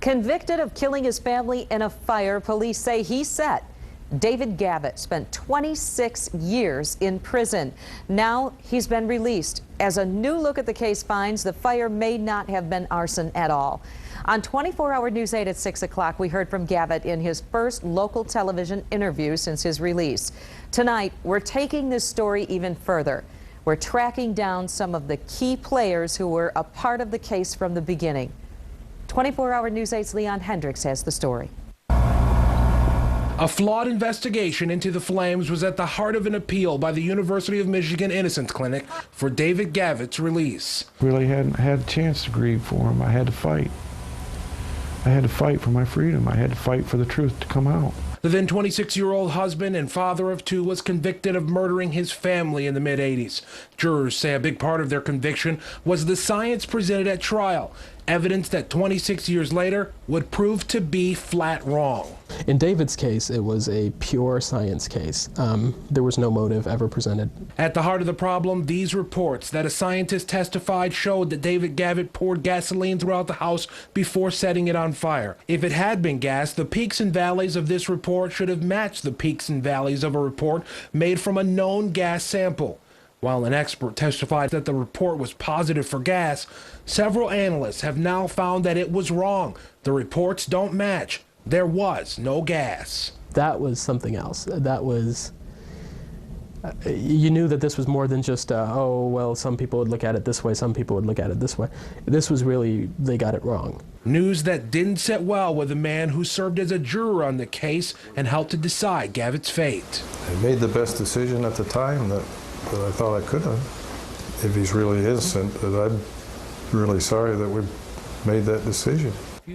Convicted of killing his family in a fire, police say he set. David Gavitt spent 26 years in prison. Now he's been released. As a new look at the case finds, the fire may not have been arson at all. On 24-hour News 8 at 6 o'clock, we heard from Gavitt in his first local television interview since his release. Tonight, we're taking this story even further. We're tracking down some of the key players who were a part of the case from the beginning. 24-hour News 8's Leon Hendricks has the story. A flawed investigation into the flames was at the heart of an appeal by the University of Michigan Innocence Clinic for David Gavitt's release. Really hadn't had a chance to grieve for him. I had to fight. I had to fight for my freedom. I had to fight for the truth to come out. The then 26-year-old husband and father of two was convicted of murdering his family in the mid-'80s. Jurors say a big part of their conviction was the science presented at trial, evidence that 26 years later would prove to be flat wrong. In David's case, it was a pure science case. There was no motive ever presented. At the heart of the problem, these reports that a scientist testified showed that David Gavitt poured gasoline throughout the house before setting it on fire. If it had been gas, the peaks and valleys of this report should have matched the peaks and valleys of a report made from a known gas sample. While an expert testified that the report was positive for gas, several analysts have now found that it was wrong. The reports don't match. There was no gas. That was something else. That was, you knew that this was more than just, oh, well, some people would look at it this way, some people would look at it this way. This was really, they got it wrong. News that didn't sit well with a man who served as a juror on the case and helped to decide Gavitt's fate. I made the best decision at the time that I thought I could have. If he's really innocent, that I'm really sorry that we made that decision.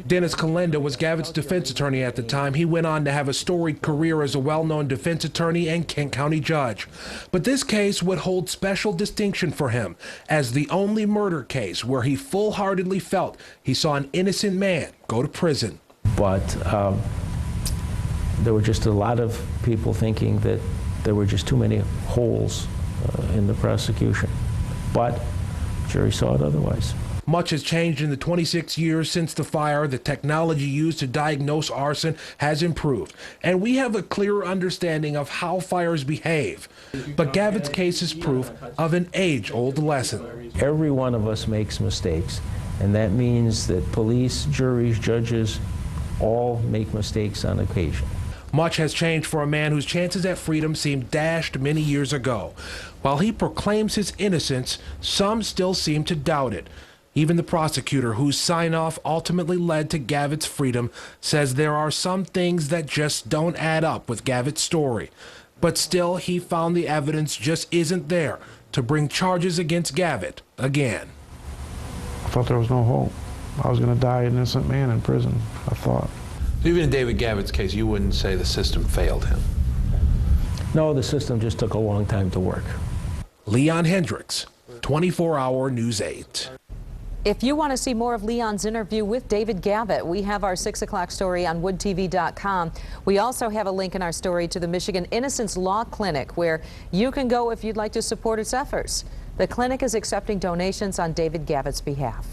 Dennis Kalenda was Gavitt's defense attorney at the time. He went on to have a storied career as a well-known defense attorney and Kent County judge. But this case would hold special distinction for him as the only murder case where he full-heartedly felt he saw an innocent man go to prison. But there were just a lot of people thinking that there were just too many holes in the prosecution. But the jury saw it otherwise. Much has changed in the 26 years since the fire. The technology used to diagnose arson has improved, and we have a clearer understanding of how fires behave. But Gavitt's case is proof of an age-old lesson. Every one of us makes mistakes, and that means that police, juries, judges all make mistakes on occasion. Much has changed for a man whose chances at freedom seemed dashed many years ago. While he proclaims his innocence, some still seem to doubt it. Even the prosecutor, whose sign-off ultimately led to Gavitt's freedom, says there are some things that just don't add up with Gavitt's story. But still, he found the evidence just isn't there to bring charges against Gavitt again. I thought there was no hope. I was going to die an innocent man in prison, I thought. Even in David Gavitt's case, you wouldn't say the system failed him? No, the system just took a long time to work. Leon Hendricks, 24-hour News 8. If you want to see more of Leon's interview with David Gavitt, we have our 6 o'clock story on woodtv.com. We also have a link in our story to the Michigan Innocence Law Clinic, where you can go if you'd like to support its efforts. The clinic is accepting donations on David Gavitt's behalf.